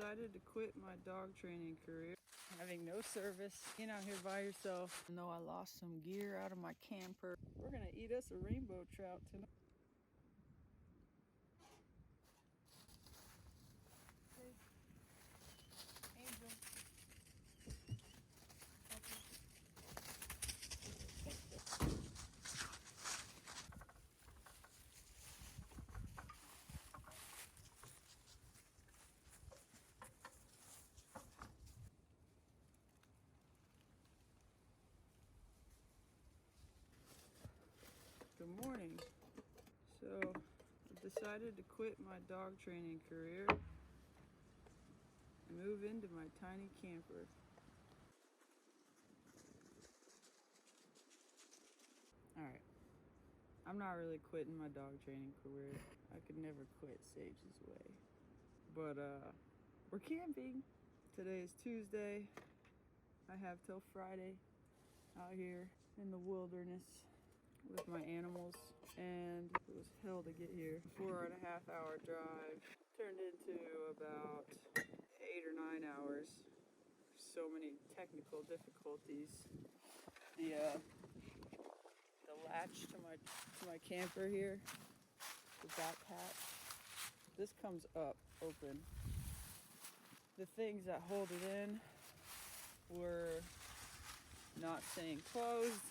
decided to quit my dog training career. Having no service, being out here by yourself. Even though I lost some gear out of my camper. We're gonna eat us a rainbow trout tonight. Hey, Angel. Good morning. So, I decided to quit my dog training career and move into my tiny camper. Alright, I'm not really quitting my dog training career. I could never quit Sage's way. But, we're camping. Today is Tuesday. I have till Friday out here in the wilderness with my animals, and it was hell to get here. 4.5 hour drive turned into about 8 or 9 hours. So many technical difficulties. The latch to my camper here, the backpack, this comes up open. The things that hold it in were not staying closed,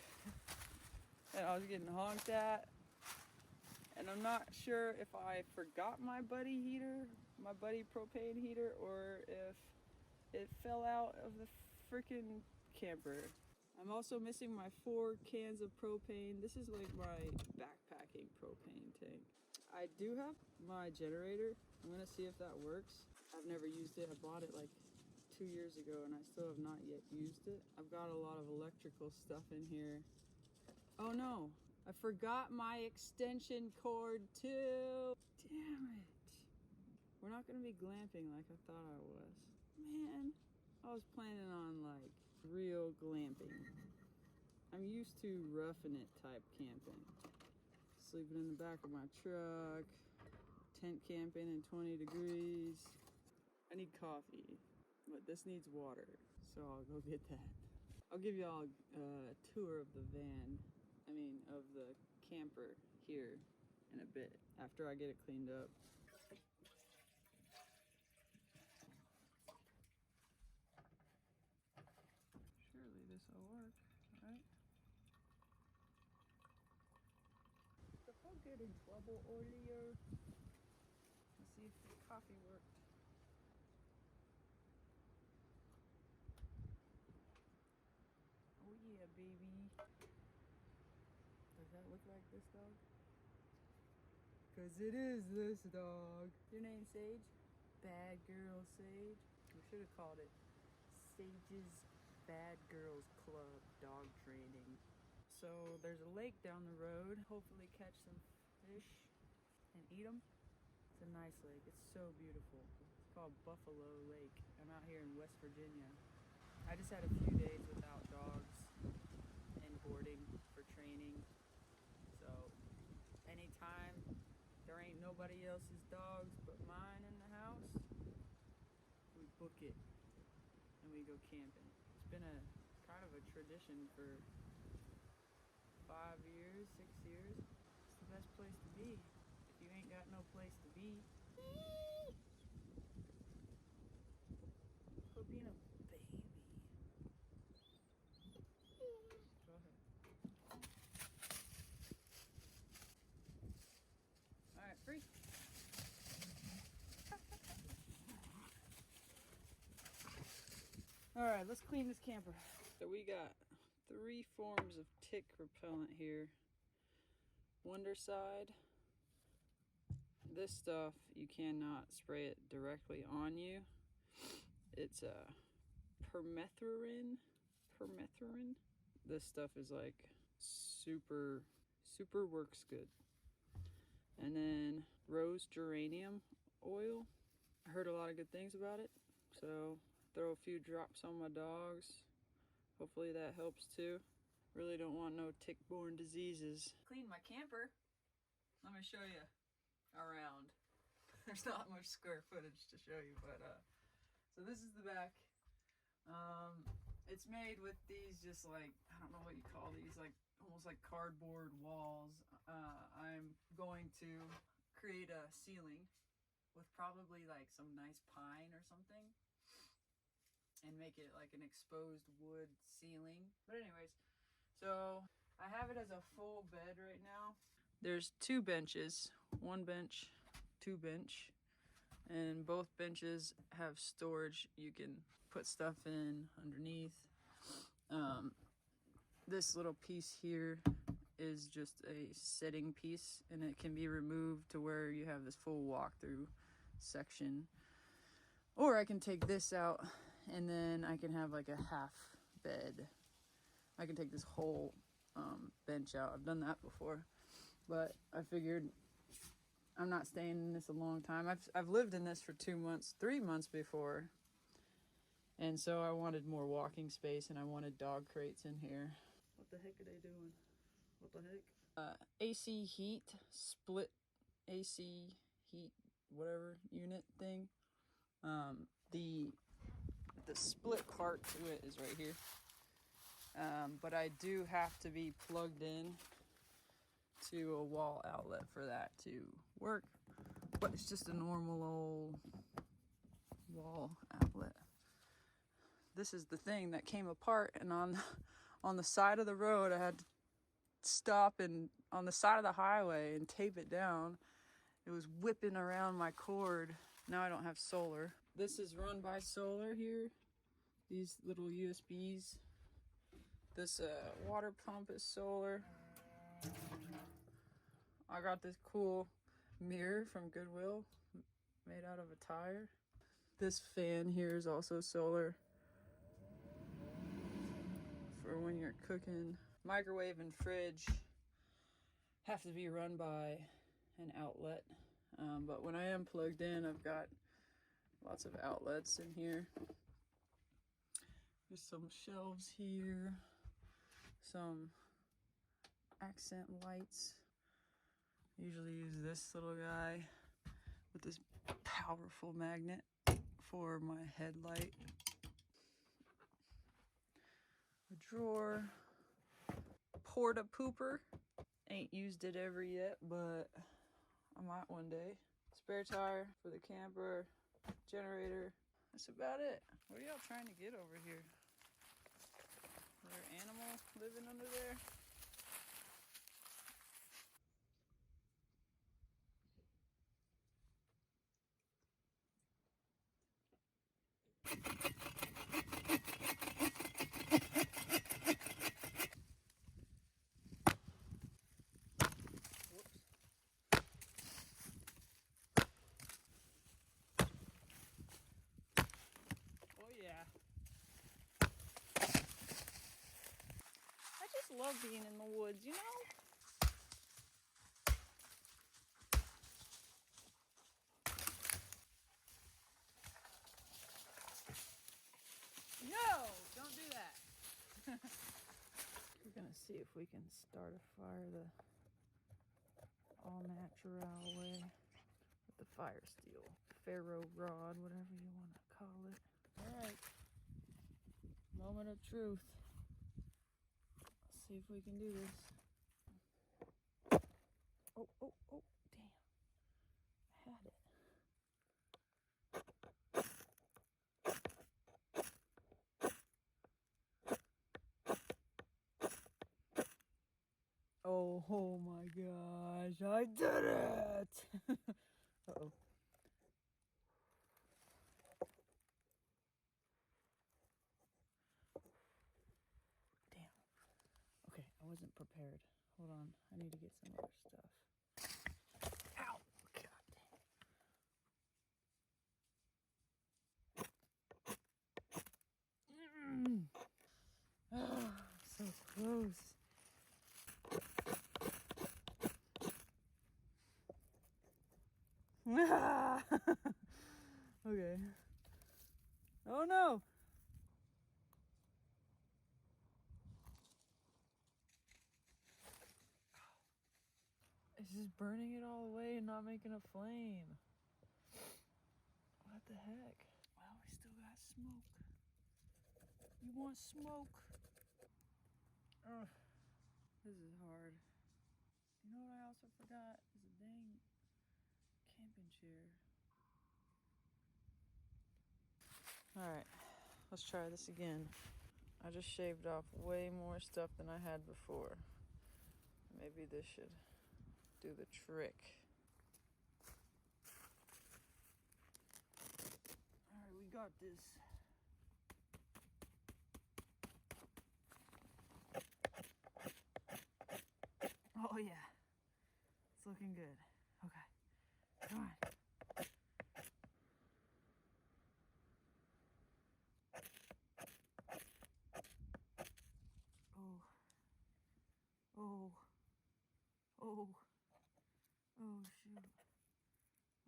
and I was getting honked at, and I'm not sure if I forgot my buddy propane heater, or if it fell out of the freaking camper. I'm also missing my 4 cans of propane. This is like my backpacking propane tank. I do have my generator. I'm gonna see if that works. I've never used it. I bought it like 2 years ago and I still have not yet used it. I've got a lot of electrical stuff in here. Oh no, I forgot my extension cord too. Damn it. We're not gonna be glamping like I thought I was. Man, I was planning on like real glamping. I'm used to roughing it type camping. Sleeping in the back of my truck, tent camping in 20 degrees. I need coffee, but this needs water, so I'll go get that. I'll give y'all a tour of the of the camper here in a bit, after I get it cleaned up. Surely this will work, right? The fuck get in trouble earlier. Let's see if the coffee worked. Oh yeah, baby. Does that look like this dog? Cause it is this dog. Your name Sage? Bad Girl Sage? We should have called it Sage's Bad Girls Club Dog Training. So there's a lake down the road. Hopefully catch some fish and eat them. It's a nice lake. It's so beautiful. It's called Buffalo Lake. I'm out here in West Virginia. I just had a few days without dogs and boarding for training. So anytime there ain't nobody else's dogs but mine in the house, we book it and we go camping. It's been a kind of a tradition for 5 years, 6 years. It's the best place to be. If you ain't got no place to be, quit being a baby. Go ahead. Alright, free. Alright, let's clean this camper. So we got 3 forms of tick repellent here. Wondercide. This stuff, you cannot spray it directly on you. It's a permethrin. This stuff is like super works good. And then rose geranium oil. I heard a lot of good things about it, so throw a few drops on my dogs. Hopefully that helps too. Really don't want no tick-borne diseases. Clean my camper. Let me show you around. There's not much square footage to show you, but So this is the back. It's made with these just like, I don't know what you call these, like almost like cardboard walls. I'm going to create a ceiling with probably like some nice pine or something and make it like an exposed wood ceiling. But anyways, so I have it as a full bed right now. There's 2 benches, 1 bench, 2 bench, and both benches have storage. You can put stuff in underneath. This little piece here is just a sitting piece, and it can be removed to where you have this full walkthrough section. Or I can take this out and then I can have like a half bed. I can take this whole bench out. I've done that before, but I figured I'm not staying in this a long time. I've lived in this for 2 months, 3 months before, and so I wanted more walking space and I wanted dog crates in here. What the heck are they doing? What the heck? AC heat, split AC heat, whatever unit thing. The split part to it is right here. But I do have to be plugged in to a wall outlet for that to work. But it's just a normal old wall outlet. This is the thing that came apart, and on the side of the road I had to stop and on the side of the highway and tape it down. It was whipping around my cord. Now I don't have solar. This is run by solar here. These little USBs. This water pump is solar. I got this cool mirror from Goodwill made out of a tire. This fan here is also solar for when you're cooking. Microwave and fridge have to be run by an outlet. But when I am plugged in, I've got lots of outlets in here. There's some shelves here, some accent lights. Usually use this little guy with this powerful magnet for my headlight. A drawer. Porta pooper. Ain't used it ever yet, but I might one day. Spare tire for the camper. Generator. That's about it. What are y'all trying to get over here? Is there an animal living under there? Whoops. Oh yeah. I just love being in the woods, you know? No, don't do that. We're gonna see if we can start a fire the all natural way with the fire steel, ferro rod, whatever you want to call it. All right, moment of truth. Let's see if we can do this. Oh, oh, oh, damn. I had it. Oh my gosh, I did it! Uh-oh. Damn. Okay, I wasn't prepared. Hold on, I need to get some other stuff. Ow! God dang. Oh, so close. Okay. Oh no! It's just burning it all away and not making a flame. What the heck? Well, we still got smoke? You want smoke? Ugh, this is hard. You know what I also forgot? Is a dang camping chair. Alright, let's try this again. I just shaved off way more stuff than I had before. Maybe this should do the trick. Alright, we got this. Oh yeah, it's looking good. Okay, come on. Oh, oh, oh, oh shoot,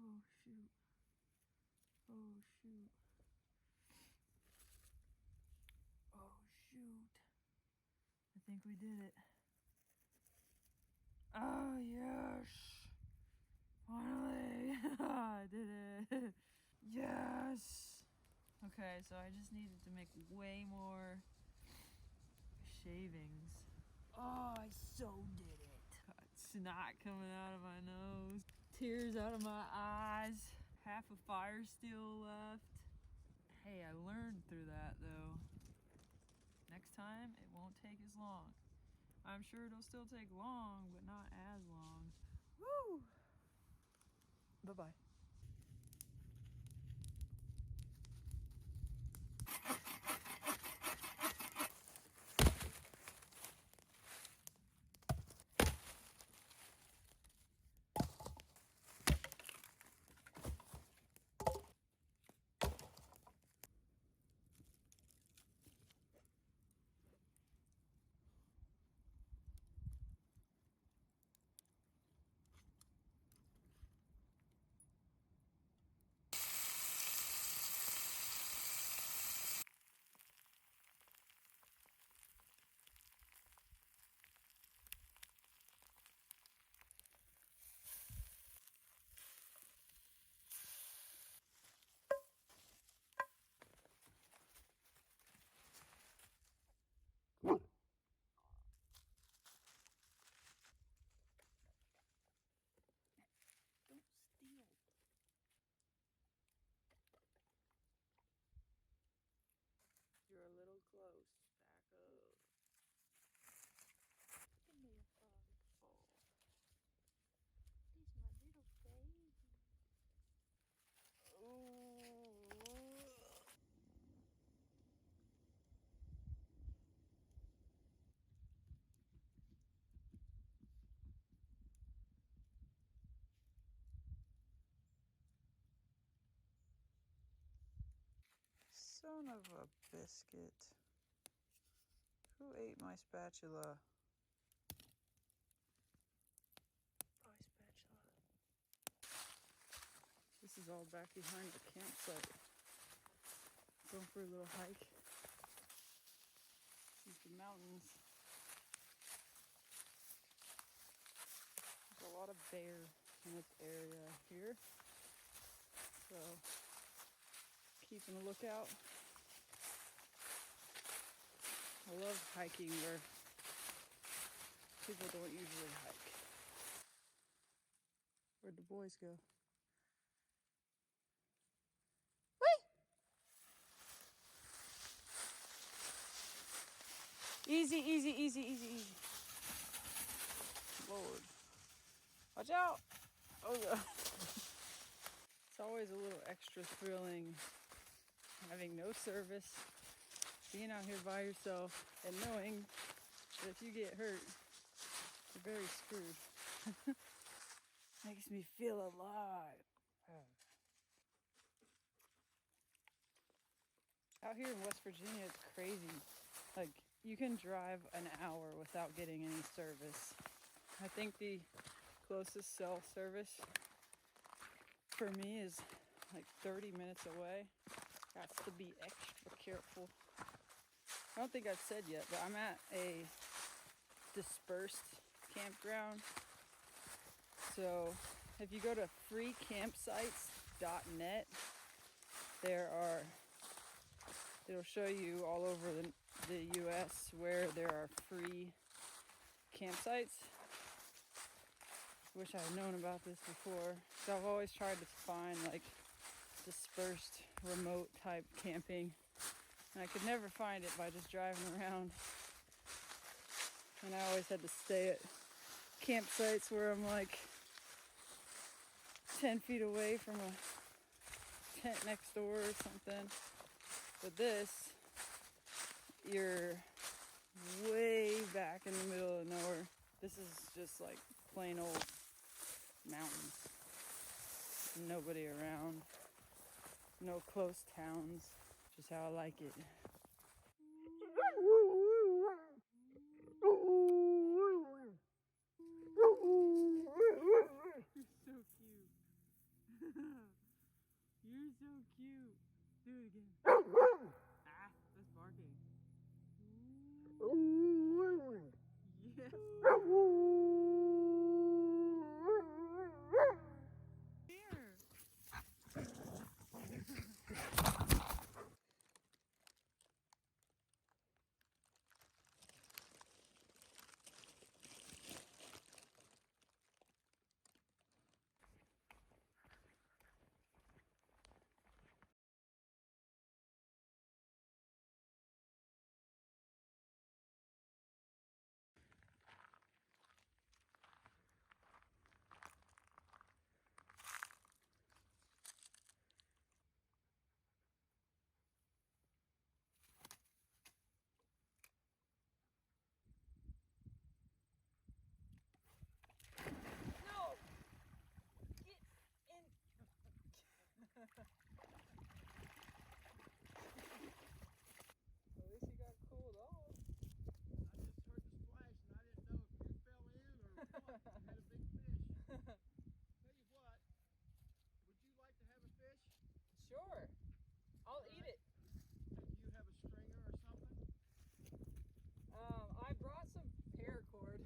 oh shoot, oh shoot, oh shoot. I think we did it. Oh yes, finally, I did it. Yes. Okay, so I just needed to make way more shavings. Oh, I so did it. Got snot coming out of my nose, tears out of my eyes, half a fire still left. Hey, I learned through that though. Next time, it won't take as long. I'm sure it'll still take long, but not as long. Woo! Bye-bye. Don't steal. You're a little close. Back up. Give me a hug. Oh. He's my little baby. Son of a biscuit. Who ate my spatula? My spatula. This is all back behind the campsite. Going for a little hike. These are the mountains. There's a lot of bear in this area here. So keeping a lookout. I love hiking where people don't usually hike. Where'd the boys go? Easy, easy, easy, easy, easy. Lord. Watch out. Oh, God. It's always a little extra thrilling having no service, being out here by yourself, and knowing that if you get hurt, you're very screwed. Makes me feel alive. Out here in West Virginia, it's crazy. Like, you can drive an hour without getting any service. I think the closest cell service for me is like 30 minutes away. Got to be extra careful. I don't think I've said yet, but I'm at a dispersed campground. So if you go to freecampsites.net, there are It'll show you all over the U.S. where there are free campsites. Wish I had known about this before. So I've always tried to find like dispersed, remote type camping. And I could never find it by just driving around. And I always had to stay at campsites where I'm like 10 feet away from a tent next door or something. But this, you're way back in the middle of nowhere. This is just like plain old mountains. Nobody around. No close towns. Just how I like it. You're so cute. You're so cute. Do it again. Ah, that's barking. Yes. Here. No! Get in! At least you got cooled off. I just heard the splash and I didn't know if you fell in or what. You had a big fish. Tell you what, would you like to have a fish? Sure. I'll eat it. Do you have a stringer or something? I brought some paracord.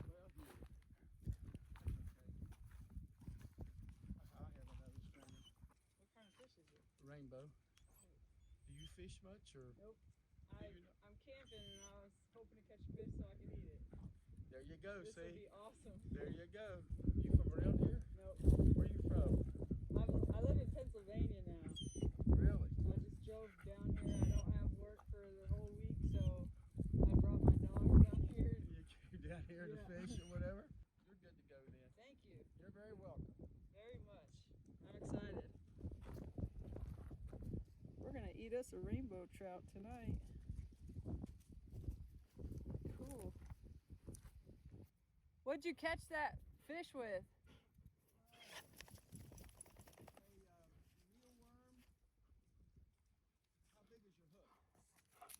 Well, here. That's okay. I'll have another stringer. What kind of fish is it? Rainbow. Do you fish much or? Nope. Do you know? I'm camping and I was hoping to catch fish so I could eat it. There you go, This would see? be awesome. There you go. You from around here? Nope. Where you from? I live in Pennsylvania now. Really? I just drove down here. I don't have work for the whole week, so I brought my dog down here. You're down here to Yeah. fish or whatever? You're good to go then. Thank you You're very welcome. very much. I'm excited. We're gonna eat us a rainbow trout tonight. Cool. What'd you catch that fish with? Mealworm. How big is your hook?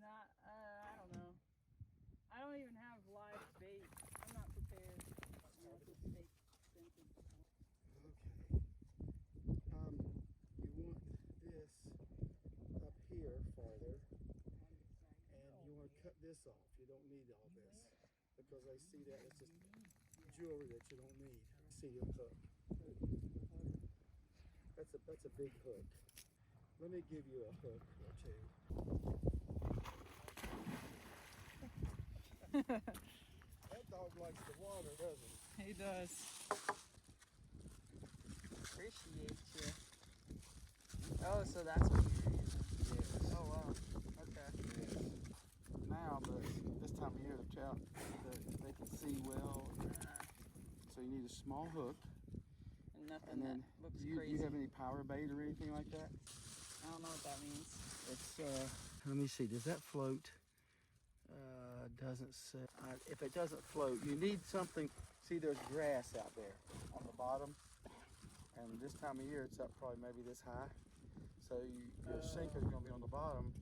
Not, I don't know. I don't even have live bait. I'm not prepared. Unless it's fake expensive. Okay. You want this up here farther, and you want to cut this off. You don't need all this because I see that it's just jewelry that you don't need. See your hook. That's a big hook. Let me give you a hook or two. That dog likes the water, doesn't he? He does. Appreciate you. Oh, so that's what you're using. Yes. Oh, wow. Okay. Yes. Now, this time of year, the trout, they can see well. So you need a small hook. And nothing And then, that looks do you crazy. have any power bait or anything like that? I don't know what that means. It's, let me see, does that float? Doesn't say. If it doesn't float, you need something. See, there's grass out there on the bottom. And this time of year, it's up probably maybe this high. So your sinker's gonna be on the bottom,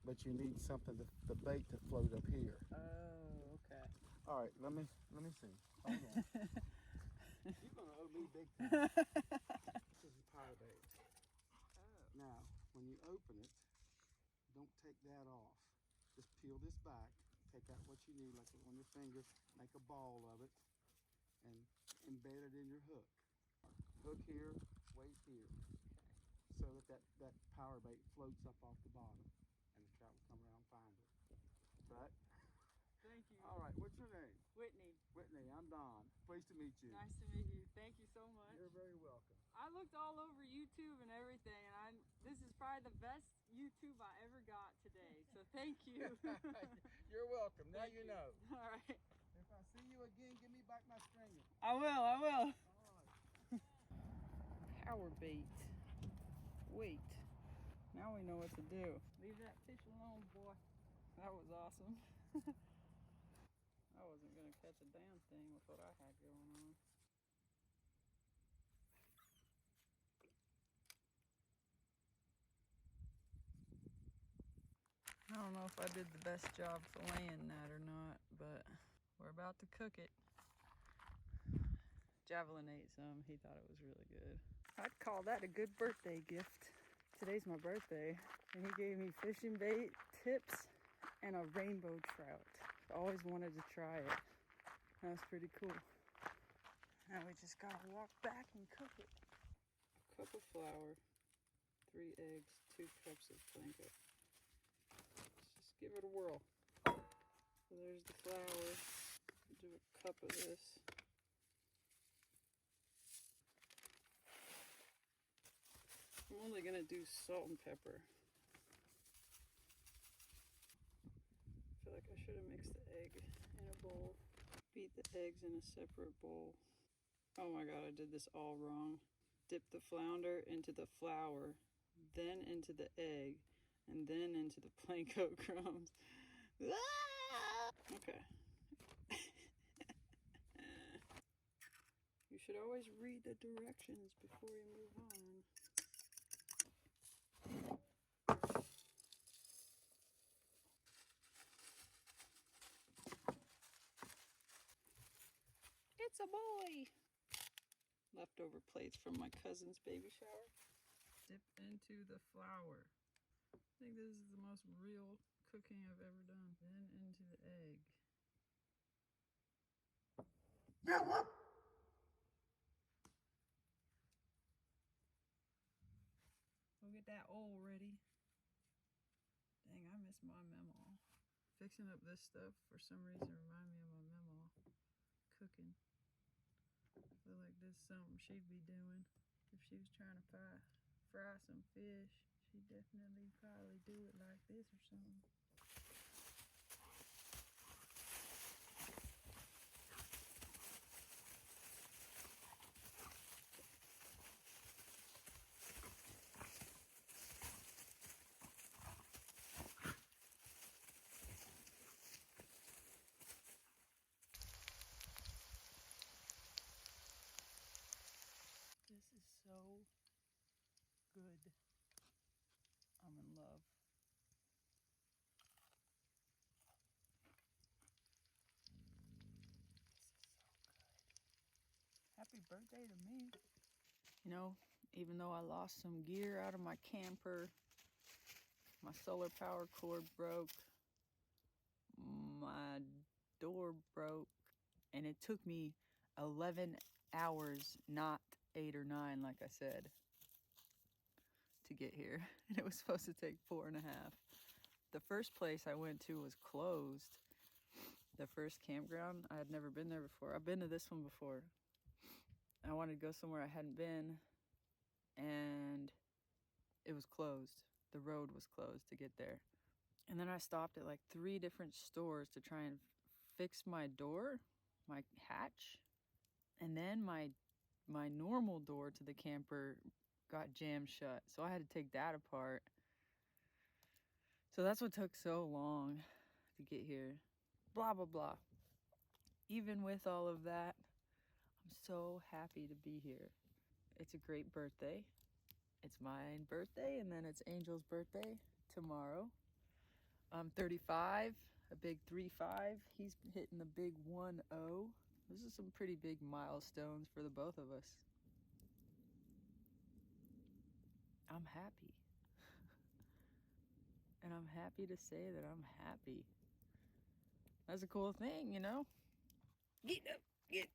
but you need something, the bait to float up here. Oh, okay. All right, let me see. Hold on. You're gonna owe me big time. This is a power bait. Oh. Now, when you open it, don't take that off. Just peel this back, take out what you need, like on your finger, make a ball of it, and embed it in your hook. Hook here, weight here, so that power bait floats up off the bottom, and the trout will come around and find it. But Thank you. all right, what's your name? Whitney, Whitney. I'm Don. Pleased to meet you. nice to meet you. Thank you so much. You're very welcome. I looked all over YouTube and everything, and this is probably the best YouTube I ever got today. So thank you. You're welcome. Now Thank you know. All right. If I see you again, give me back my stringer. I will. I will. All right. Power bait. Wait. Now we know what to do. Leave that fish alone, boy. That was awesome. I wasn't gonna catch a damn thing with what I had going on. I don't know if I did the best job filleting that or not, but we're about to cook it. Javelin ate some. He thought it was really good. I'd call that a good birthday gift. Today's my birthday, and he gave me fishing bait, tips, and a rainbow trout. I always wanted to try it. That was pretty cool. Now we just gotta walk back and cook it. A cup of flour, 3 eggs, 2 cups of blanket. Let's just give it a whirl. So there's the flour. Do a cup of this. I'm only gonna do salt and pepper. I feel like I should have mixed the egg in a bowl. Beat the eggs in a separate bowl. Oh my god, I did this all wrong. Dip the flounder into the flour, then into the egg, and then into the panko crumbs. Ah! Okay. You should always read the directions before you move on. It's a boy! Leftover plates from my cousin's baby shower. Dip into the flour. I think this is the most real cooking I've ever done. Then into the egg. Go get that oil ready. Dang, I missed my memo. Fixing up this stuff for some reason remind me of my memo. Cooking. I feel like this is something she'd be doing. If she was trying to fry some fish, she'd definitely probably do it like this or something. This is so good. I'm in love. This is so good. Happy birthday to me. You know, even though I lost some gear out of my camper, my solar power cord broke, my door broke, and it took me 11 hours, not 8 or 9 like I said, to get here. And it was supposed to take 4.5. The first place I went to was closed. The first campground, I had never been there before. I've been to this one before. I wanted to go somewhere I hadn't been, and it was closed. The road was closed to get there. And then I stopped at like 3 different stores to try and fix my door, my hatch. And then my normal door to the camper got jammed shut. So I had to take that apart. So that's what took so long to get here. Blah, blah, blah. Even with all of that, I'm so happy to be here. It's a great birthday. It's my birthday, and then it's Angel's birthday tomorrow. I'm 35, a big 3-5. He's hitting the big 1-0. This is some pretty big milestones for the both of us. I'm happy. And I'm happy to say that I'm happy. That's a cool thing, you know? Get up, get up.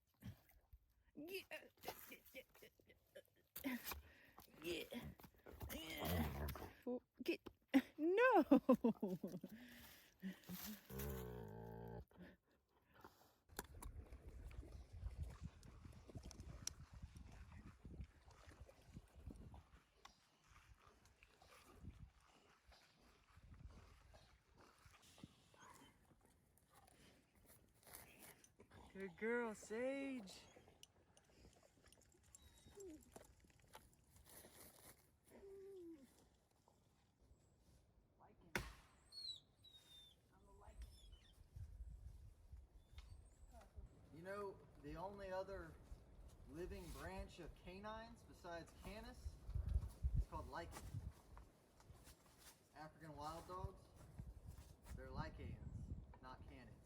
Good girl, Sage. You know, the only other living branch of canines besides canis is called lichen. African wild dogs, they're lycans, not canins.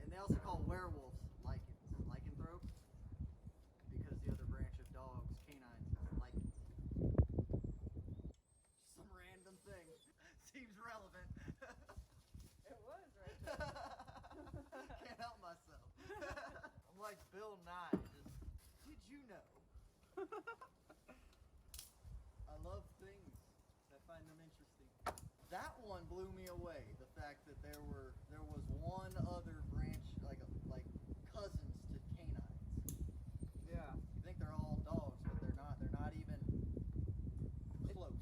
And they also call werewolves lichens, lycanthropes, because the other branch of dogs, canines, is lichens. Some random thing. Seems relevant. It was right there. Can't help myself. I'm like Bill Nye, just, did you know? I love things. I find them interesting. That one blew me away. The fact that there was one other branch, like cousins to canines. Yeah. You think they're all dogs, but they're not. They're not even close.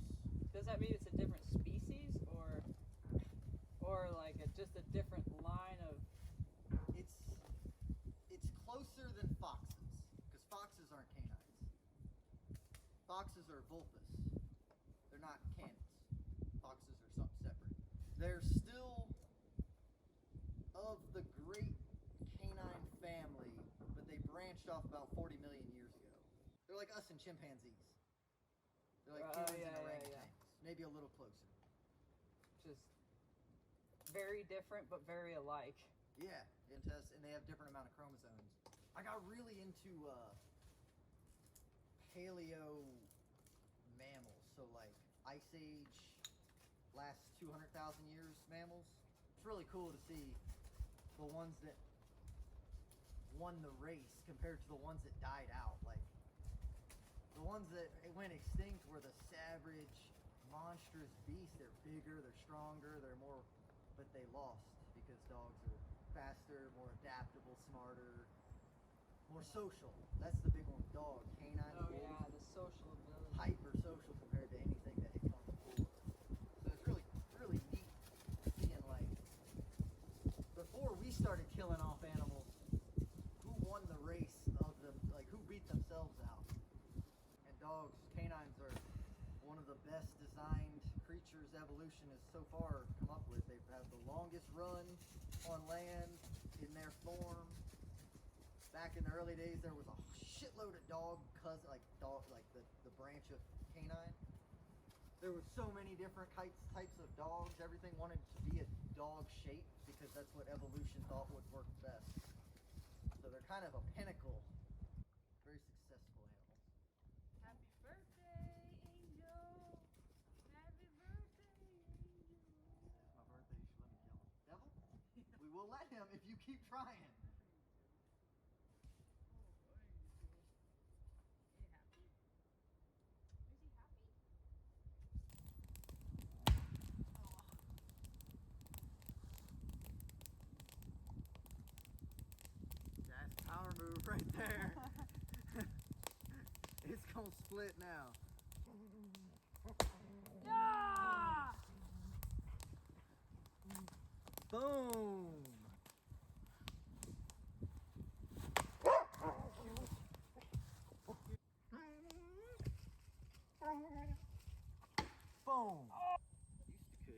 Does that mean it's a different species, or like just a different line of? It's closer than foxes, because foxes aren't canines. Foxes are vulpus. They're not canids. Foxes are something separate. They're still of the great canine family, but they branched off about 40 million years ago. They're like us and chimpanzees. They're like humans and orangutans. Maybe a little closer. Just very different, but very alike. Yeah, and they have different amount of chromosomes. I got really into paleo mammals, so like Ice Age, last 200,000 years mammals. It's really cool to see the ones that won the race compared to the ones that died out. Like the ones that went extinct were the savage, monstrous beasts. They're bigger, they're stronger, they're more, but they lost because dogs are faster, more adaptable, smarter, more social. That's the big one with dog. Canine, Oh yeah, the social ability. hyper social compared to anything that had come before. So it's really neat seeing like before we started killing off animals, who won the race of them, like who beat themselves out. And dogs, canines are one of the best designed creatures evolution has so far come up with. They've had the longest run on land in their form. Back in the early days, there was a shitload of dog the branch of canine. There were so many different types of dogs. Everything wanted to be a dog shape because that's what evolution thought would work best. So they're kind of a pinnacle, very successful animals. Happy birthday, Angel. Happy birthday, Angel. It's my birthday, you should let me kill him. Devil? We will let him if you keep trying. That's power move right there. It's gonna split now. Yeah! Boom! Boom! Used to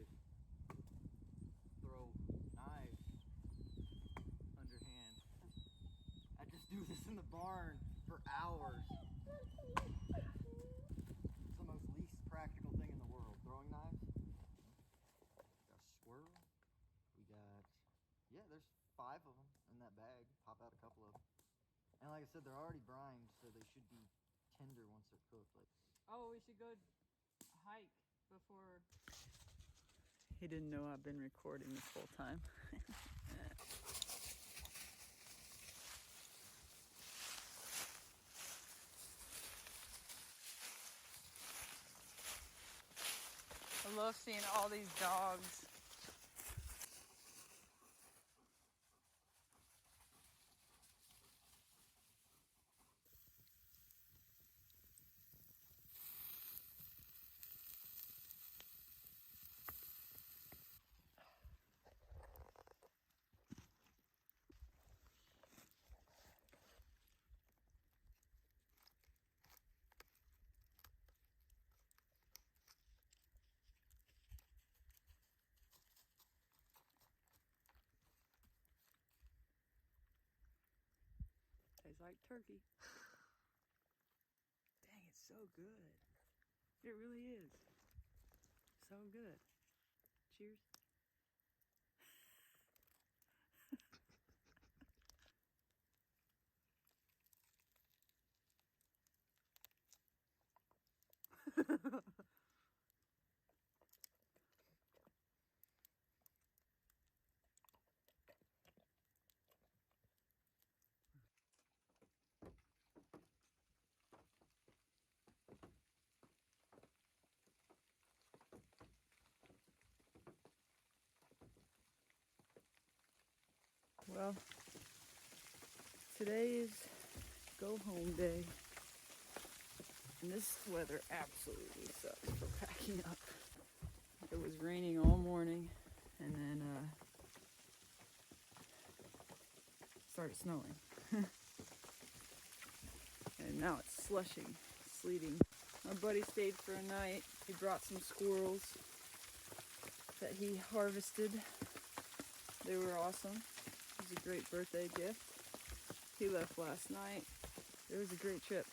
could throw knives underhand. I just do this in the barn for hours. It's the most least practical thing in the world, throwing knives. Got a squirrel. We got, there's 5 of them in that bag. Pop out a couple of them. And like I said, they're already brined, so they should be tender once they're cooked. Like, Oh, we should go hike before. He didn't know I've been recording this whole time. Hello? love seeing all these dogs. Tastes like turkey. Dang, it's so good. It really is. So good. Cheers. Well, today is go home day. And this weather absolutely sucks for packing up. It was raining all morning and then started snowing. And now it's slushing, sleeting. My buddy stayed for a night. He brought some squirrels that he harvested. They were awesome. It was a great birthday gift. He left last night. It was a great trip.